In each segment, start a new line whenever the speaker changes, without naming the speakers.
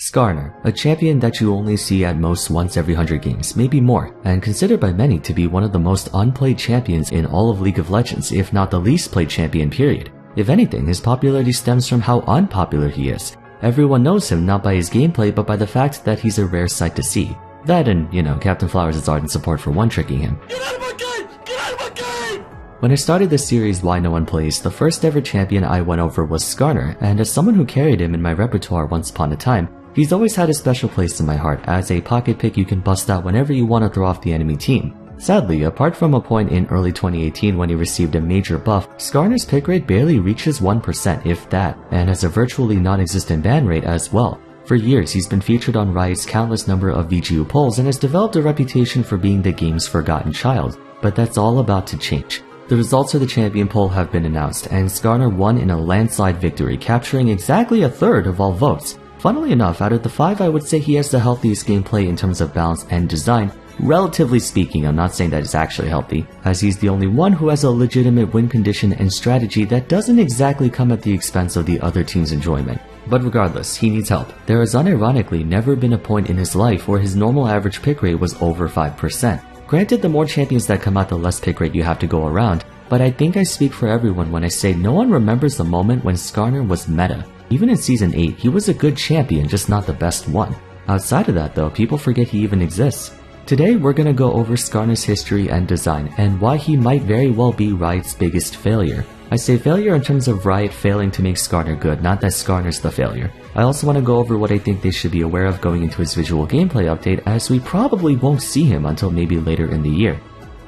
Skarner, a champion that you only see at most once every 100 games, maybe more, and considered by many to be one of the most unplayed champions in all of League of Legends, if not the least played champion period. If anything, his popularity stems from how unpopular he is. Everyone knows him not by his gameplay but by the fact that he's a rare sight to see. That and, Captain Flowers' ardent support for one-tricking him.
Get out of my game! Get out of my game!
When I started this series Why No One Plays, the first ever champion I went over was Skarner, and as someone who carried him in my repertoire once upon a time, he's always had a special place in my heart as a pocket pick you can bust out whenever you want to throw off the enemy team. Sadly, apart from a point in early 2018 when he received a major buff, Skarner's pick rate barely reaches 1% if that, and has a virtually non-existent ban rate as well. For years, he's been featured on Riot's countless number of VGU polls and has developed a reputation for being the game's forgotten child, but that's all about to change. The results of the champion poll have been announced, and Skarner won in a landslide victory, capturing exactly a third of all votes. Funnily enough, out of the 5, I would say he has the healthiest gameplay in terms of balance and design. Relatively speaking, I'm not saying that it's actually healthy, as he's the only one who has a legitimate win condition and strategy that doesn't exactly come at the expense of the other team's enjoyment. But regardless, he needs help. There has unironically never been a point in his life where his normal average pick rate was over 5%. Granted, the more champions that come out, the less pick rate you have to go around, but I think I speak for everyone when I say no one remembers the moment when Skarner was meta. Even in Season 8, he was a good champion, just not the best one. Outside of that though, people forget he even exists. Today, we're gonna go over Skarner's history and design, and why he might very well be Riot's biggest failure. I say failure in terms of Riot failing to make Skarner good, not that Skarner's the failure. I also want to go over what I think they should be aware of going into his visual gameplay update, as we probably won't see him until maybe later in the year.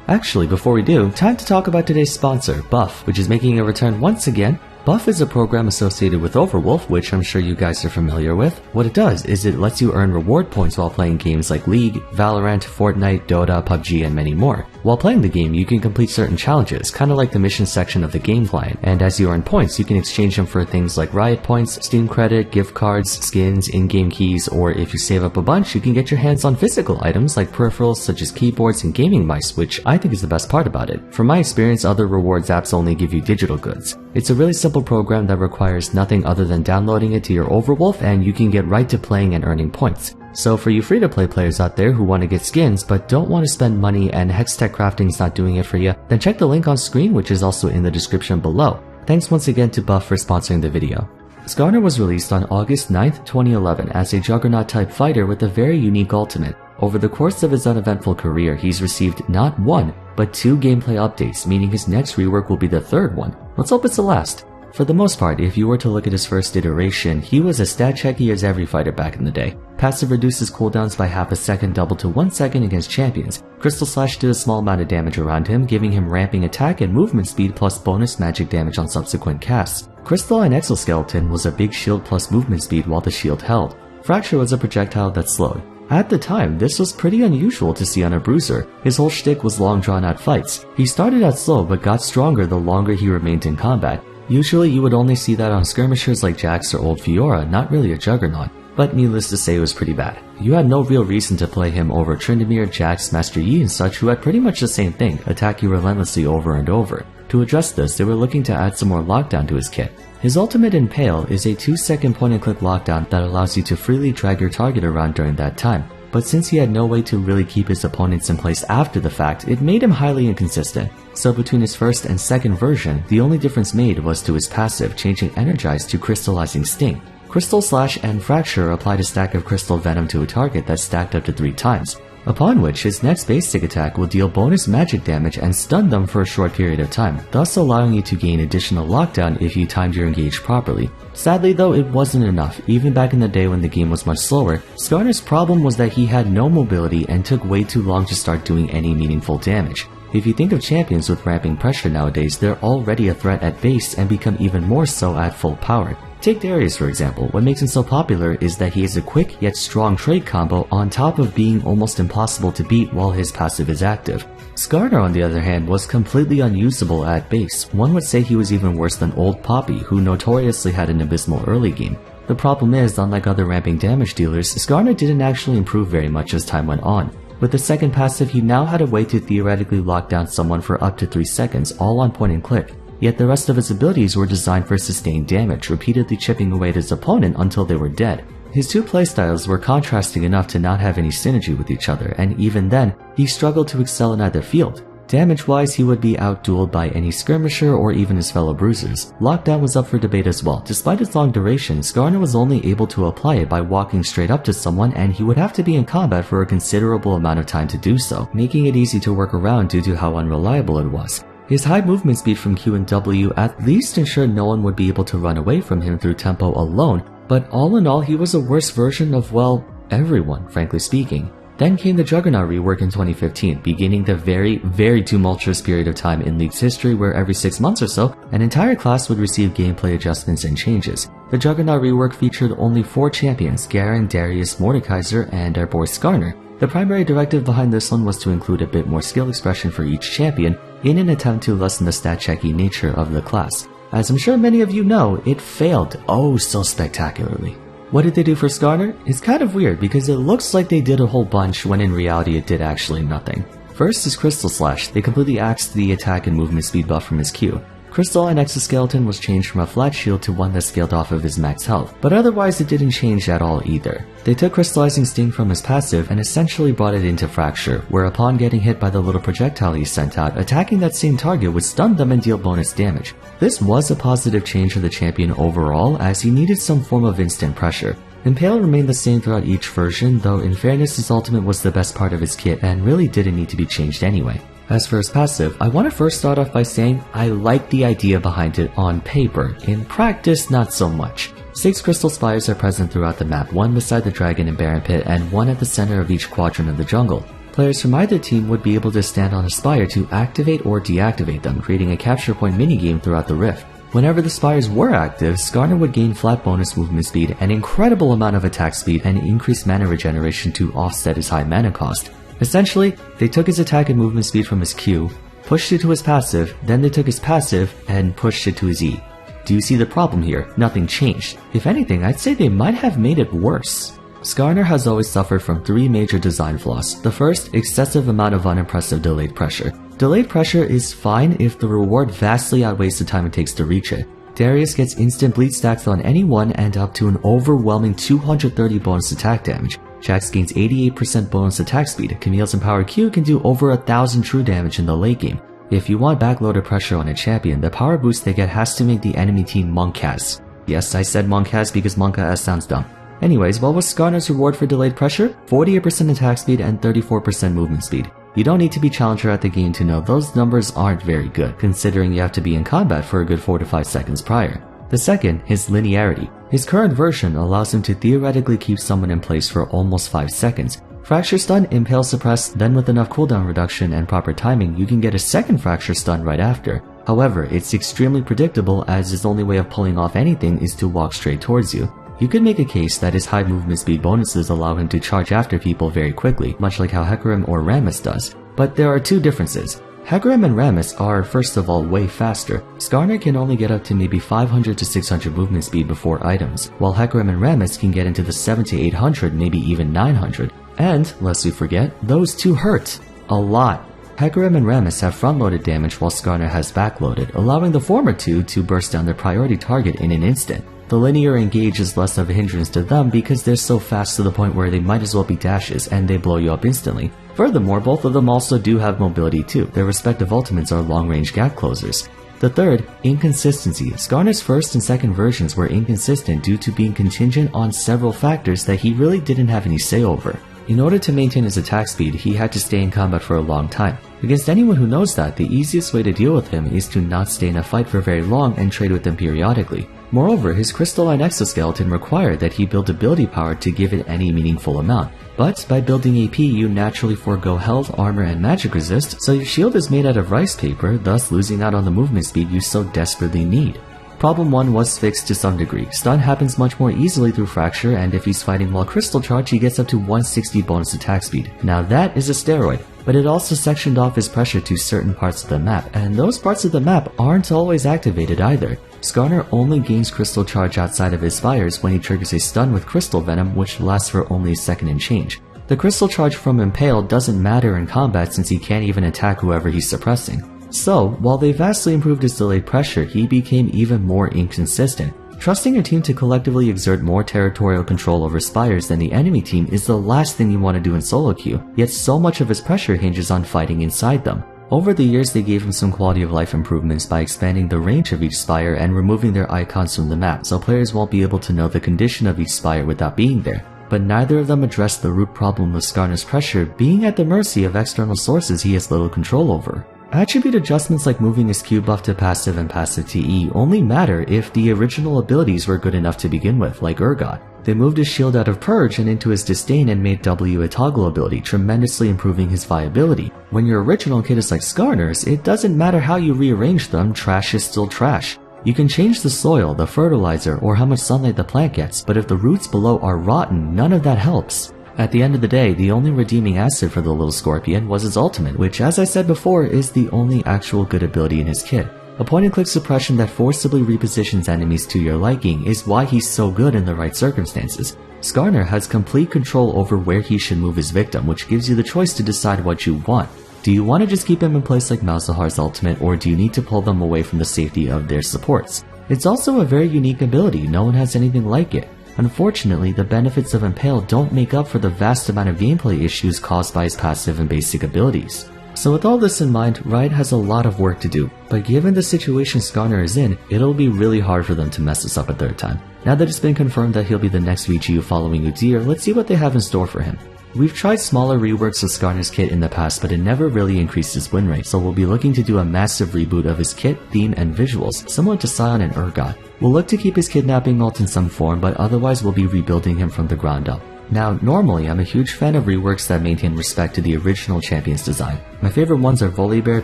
Actually, before we do, time to talk about today's sponsor, Buff, which is making a return once again. Buff is a program associated with Overwolf, which I'm sure you guys are familiar with. What it does is it lets you earn reward points while playing games like League, Valorant, Fortnite, Dota, PUBG, and many more. While playing the game, you can complete certain challenges, kinda like the mission section of the game client, and as you earn points, you can exchange them for things like Riot points, Steam credit, gift cards, skins, in-game keys, or if you save up a bunch, you can get your hands on physical items like peripherals such as keyboards and gaming mice, which I think is the best part about it. From my experience, other rewards apps only give you digital goods. It's a really simple program that requires nothing other than downloading it to your Overwolf, and you can get right to playing and earning points. So for you free-to-play players out there who want to get skins but don't want to spend money and Hextech Crafting's not doing it for you, then check the link on screen, which is also in the description below. Thanks once again to Buff for sponsoring the video. Skarner was released on August 9th, 2011 as a Juggernaut-type fighter with a very unique ultimate. Over the course of his uneventful career, he's received not 1, but 2 gameplay updates, meaning his next rework will be the 3rd one. Let's hope it's the last. For the most part, if you were to look at his first iteration, he was as stat checky as every fighter back in the day. Passive reduces cooldowns by half a second, double to 1 second against champions. Crystal Slash did a small amount of damage around him, giving him ramping attack and movement speed plus bonus magic damage on subsequent casts. Crystalline Exoskeleton was a big shield plus movement speed while the shield held. Fracture was a projectile that slowed. At the time, this was pretty unusual to see on a bruiser. His whole shtick was long drawn-out fights. He started out slow but got stronger the longer he remained in combat. Usually you would only see that on skirmishers like Jax or old Fiora, not really a Juggernaut. But needless to say, it was pretty bad. You had no real reason to play him over Tryndamere, Jax, Master Yi and such, who had pretty much the same thing, attack you relentlessly over and over. To address this, they were looking to add some more lockdown to his kit. His ultimate Impale is a 2-second point-and-click lockdown that allows you to freely drag your target around during that time. But since he had no way to really keep his opponents in place after the fact, it made him highly inconsistent. So between his first and second version, the only difference made was to his passive, changing Energize to Crystallizing Sting. Crystal Slash and Fracture applied a stack of Crystal Venom to a target that stacked up to 3 times, upon which his next basic attack will deal bonus magic damage and stun them for a short period of time, thus allowing you to gain additional lockdown if you timed your engage properly. Sadly though, it wasn't enough. Even back in the day when the game was much slower, Skarner's problem was that he had no mobility and took way too long to start doing any meaningful damage. If you think of champions with ramping pressure nowadays, they're already a threat at base and become even more so at full power. Take Darius for example. What makes him so popular is that he has a quick yet strong trade combo on top of being almost impossible to beat while his passive is active. Skarner on the other hand was completely unusable at base. One would say he was even worse than old Poppy, who notoriously had an abysmal early game. The problem is, unlike other ramping damage dealers, Skarner didn't actually improve very much as time went on. With the second passive, he now had a way to theoretically lock down someone for up to 3 seconds, all on point and click. Yet the rest of his abilities were designed for sustained damage, repeatedly chipping away at his opponent until they were dead. His two playstyles were contrasting enough to not have any synergy with each other, and even then, he struggled to excel in either field. Damage-wise, he would be outdueled by any skirmisher or even his fellow bruisers. Lockdown was up for debate as well. Despite its long duration, Skarner was only able to apply it by walking straight up to someone, and he would have to be in combat for a considerable amount of time to do so, making it easy to work around due to how unreliable it was. His high movement speed from Q and W at least ensured no one would be able to run away from him through tempo alone, but all in all, he was a worse version of, well, everyone, frankly speaking. Then came the Juggernaut Rework in 2015, beginning the very tumultuous period of time in League's history where every 6 months or so, an entire class would receive gameplay adjustments and changes. The Juggernaut Rework featured only 4 champions, Garen, Darius, Mordekaiser, and our boy Skarner. The primary directive behind this one was to include a bit more skill expression for each champion in an attempt to lessen the stat-checky nature of the class. As I'm sure many of you know, it failed oh so spectacularly. What did they do for Skarner? It's kind of weird because it looks like they did a whole bunch when in reality it did actually nothing. First is Crystal Slash. They completely axed the attack and movement speed buff from his Q. Crystalline Exoskeleton was changed from a flat shield to one that scaled off of his max health, but otherwise it didn't change at all either. They took Crystallizing Sting from his passive and essentially brought it into Fracture, where upon getting hit by the little projectile he sent out, attacking that same target would stun them and deal bonus damage. This was a positive change for the champion overall, as he needed some form of instant pressure. Impale remained the same throughout each version, though in fairness his ultimate was the best part of his kit and really didn't need to be changed anyway. As for his passive, I want to first start off by saying I like the idea behind it on paper. In practice, not so much. 6 crystal spires are present throughout the map, one beside the dragon and Baron Pit, and one at the center of each quadrant of the jungle. Players from either team would be able to stand on a spire to activate or deactivate them, creating a capture point minigame throughout the rift. Whenever the spires were active, Skarner would gain flat bonus movement speed, an incredible amount of attack speed, and increased mana regeneration to offset his high mana cost. Essentially, they took his attack and movement speed from his Q, pushed it to his passive, then they took his passive and pushed it to his E. Do you see the problem here? Nothing changed. If anything, I'd say they might have made it worse. Skarner has always suffered from 3 major design flaws. The first, excessive amount of unimpressive delayed pressure. Delayed pressure is fine if the reward vastly outweighs the time it takes to reach it. Darius gets instant bleed stacks on anyone and up to an overwhelming 230 bonus attack damage. Jax gains 88% bonus attack speed. Camille's Empowered Q can do over 1,000 true damage in the late game. If you want backloaded pressure on a champion, the power boost they get has to make the enemy team Monk-Has. Yes, I said Monk-Has because Monka-S sounds dumb. Anyways, what was Skarner's reward for delayed pressure? 48% attack speed and 34% movement speed. You don't need to be challenger at the game to know those numbers aren't very good, considering you have to be in combat for a good 4 to 5 seconds prior. The second, his linearity. His current version allows him to theoretically keep someone in place for almost 5 seconds. Fracture stun, Impale suppress, then with enough cooldown reduction and proper timing, you can get a second Fracture stun right after. However, it's extremely predictable as his only way of pulling off anything is to walk straight towards you. You could make a case that his high movement speed bonuses allow him to charge after people very quickly, much like how Hecarim or Rammus does. But there are 2 differences. Hecarim and Rammus are, first of all, way faster. Skarner can only get up to maybe 500 to 600 movement speed before items, while Hecarim and Rammus can get into the 700 to 800, maybe even 900. And, lest we forget, those 2 hurt. A lot. Hecarim and Rammus have front-loaded damage while Skarner has back-loaded, allowing the former 2 to burst down their priority target in an instant. The linear engage is less of a hindrance to them because they're so fast to the point where they might as well be dashes and they blow you up instantly. Furthermore, both of them also do have mobility too. Their respective ultimates are long-range gap closers. The third, inconsistency. Skarner's first and second versions were inconsistent due to being contingent on several factors that he really didn't have any say over. In order to maintain his attack speed, he had to stay in combat for a long time. Against anyone who knows that, the easiest way to deal with him is to not stay in a fight for very long and trade with them periodically. Moreover, his crystalline exoskeleton required that he build ability power to give it any meaningful amount. But by building AP, you naturally forego health, armor, and magic resist, so your shield is made out of rice paper, thus losing out on the movement speed you so desperately need. Problem 1 was fixed to some degree. Stun happens much more easily through Fracture, and if he's fighting while Crystal Charge, he gets up to 160 bonus attack speed. Now that is a steroid, but it also sectioned off his pressure to certain parts of the map, and those parts of the map aren't always activated either. Skarner only gains Crystal Charge outside of his spires when he triggers a stun with Crystal Venom, which lasts for only a second and change. The Crystal Charge from Impale doesn't matter in combat since he can't even attack whoever he's suppressing. So, while they vastly improved his delayed pressure, he became even more inconsistent. Trusting your team to collectively exert more territorial control over spires than the enemy team is the last thing you want to do in solo queue, yet so much of his pressure hinges on fighting inside them. Over the years, they gave him some quality of life improvements by expanding the range of each spire and removing their icons from the map, so players won't be able to know the condition of each spire without being there. But neither of them addressed the root problem of Skarner's pressure being at the mercy of external sources he has little control over. Attribute adjustments like moving his Q buff to passive and passive TE only matter if the original abilities were good enough to begin with, like Urgot. They moved his shield out of Purge and into his Disdain and made W a toggle ability, tremendously improving his viability. When your original kit is like Skarner's, it doesn't matter how you rearrange them, trash is still trash. You can change the soil, the fertilizer, or how much sunlight the plant gets, but if the roots below are rotten, none of that helps. At the end of the day, the only redeeming asset for the little scorpion was his ultimate, which, as I said before, is the only actual good ability in his kit. A point-and-click suppression that forcibly repositions enemies to your liking is why he's so good in the right circumstances. Skarner has complete control over where he should move his victim, which gives you the choice to decide what you want. Do you want to just keep him in place like Malzahar's ultimate, or do you need to pull them away from the safety of their supports? It's also a very unique ability, no one has anything like it. Unfortunately, the benefits of Impale don't make up for the vast amount of gameplay issues caused by his passive and basic abilities. So with all this in mind, Riot has a lot of work to do, but given the situation Skarner is in, it'll be really hard for them to mess this up a third time. Now that it's been confirmed that he'll be the next VGU following Udyr, let's see what they have in store for him. We've tried smaller reworks of Skarner's kit in the past, but it never really increased his win rate, so we'll be looking to do a massive reboot of his kit, theme, and visuals, similar to Sion and Urgot. We'll look to keep his kidnapping ult in some form, but otherwise we'll be rebuilding him from the ground up. Now, normally I'm a huge fan of reworks that maintain respect to the original champion's design. My favorite ones are Volibear,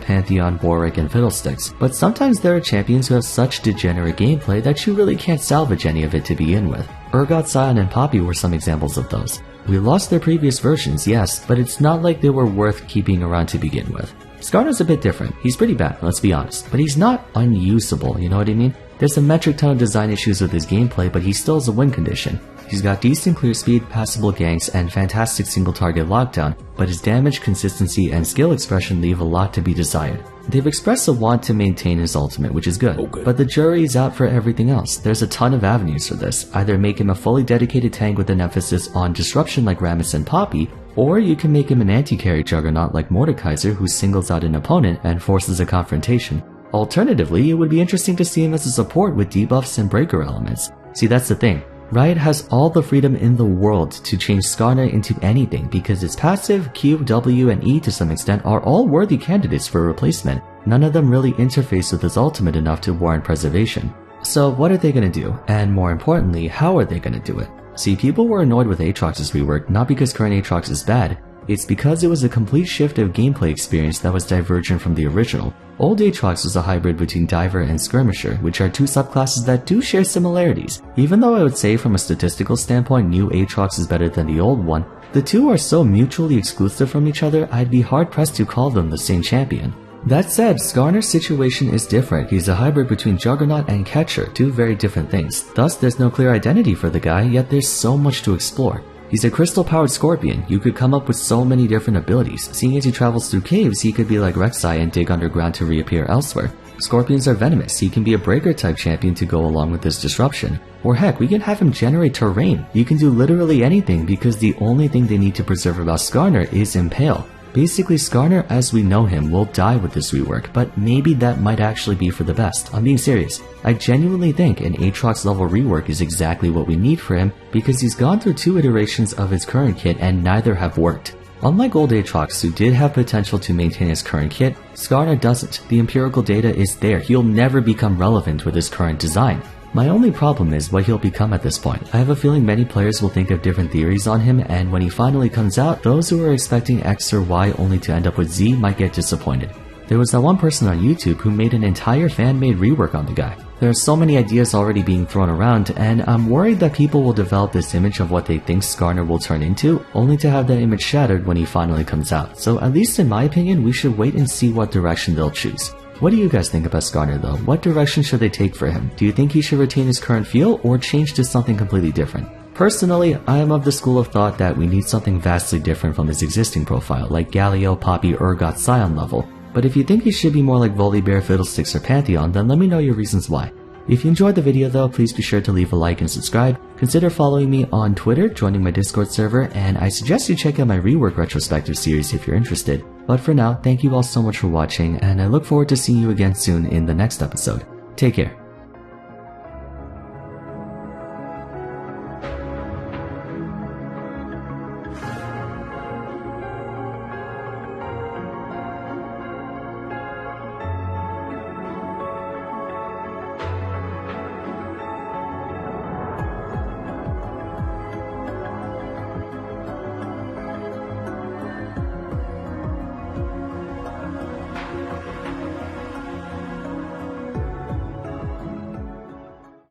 Pantheon, Warwick, and Fiddlesticks, but sometimes there are champions who have such degenerate gameplay that you really can't salvage any of it to begin with. Urgot, Sion, and Poppy were some examples of those. We lost their previous versions, yes, but it's not like they were worth keeping around to begin with. Skarner's a bit different. He's pretty bad, let's be honest, but he's not unusable, you know what I mean? There's a metric ton of design issues with his gameplay, but he still has a win condition. He's got decent clear speed, passable ganks, and fantastic single target lockdown, but his damage, consistency, and skill expression leave a lot to be desired. They've expressed a want to maintain his ultimate, which is good, but the jury is out for everything else. There's a ton of avenues for this. Either make him a fully dedicated tank with an emphasis on disruption like Rammus and Poppy, or you can make him an anti-carry juggernaut like Mordekaiser who singles out an opponent and forces a confrontation. Alternatively, it would be interesting to see him as a support with debuffs and breaker elements. See, that's the thing. Riot has all the freedom in the world to change Skarner into anything because its passive, Q, W, and E to some extent are all worthy candidates for a replacement. None of them really interface with his ultimate enough to warrant preservation. So what are they going to do? And more importantly, how are they going to do it? See, people were annoyed with Aatrox's rework not because current Aatrox is bad, it's because it was a complete shift of gameplay experience that was divergent from the original. Old Aatrox was a hybrid between Diver and Skirmisher, which are two subclasses that do share similarities. Even though I would say from a statistical standpoint new Aatrox is better than the old one, the two are so mutually exclusive from each other I'd be hard pressed to call them the same champion. That said, Skarner's situation is different. He's a hybrid between Juggernaut and Catcher, two very different things. Thus, there's no clear identity for the guy, yet there's so much to explore. He's a crystal-powered scorpion. You could come up with so many different abilities. Seeing as he travels through caves, he could be like Rek'Sai and dig underground to reappear elsewhere. Scorpions are venomous. He can be a breaker-type champion to go along with this disruption. Or heck, we can have him generate terrain. You can do literally anything because the only thing they need to preserve about Skarner is Impale. Basically, Skarner as we know him will die with this rework, but maybe that might actually be for the best. I'm being serious. I genuinely think an Aatrox level rework is exactly what we need for him because he's gone through two iterations of his current kit and neither have worked. Unlike old Aatrox, who did have potential to maintain his current kit, Skarner doesn't. The empirical data is there. He'll never become relevant with his current design. My only problem is what he'll become at this point. I have a feeling many players will think of different theories on him, and when he finally comes out, those who are expecting X or Y only to end up with Z might get disappointed. There was that one person on YouTube who made an entire fan-made rework on the guy. There are so many ideas already being thrown around, and I'm worried that people will develop this image of what they think Skarner will turn into, only to have that image shattered when he finally comes out. So at least in my opinion, we should wait and see what direction they'll choose. What do you guys think about Skarner though? What direction should they take for him? Do you think he should retain his current feel or change to something completely different? Personally, I am of the school of thought that we need something vastly different from his existing profile, like Galio, Poppy, Urgot, Sion level. But if you think he should be more like Volibear, Fiddlesticks, or Pantheon, then let me know your reasons why. If you enjoyed the video though, please be sure to leave a like and subscribe. Consider following me on Twitter, joining my Discord server, and I suggest you check out my Rework retrospective series if you're interested. But for now, thank you all so much for watching, and I look forward to seeing you again soon in the next episode. Take care.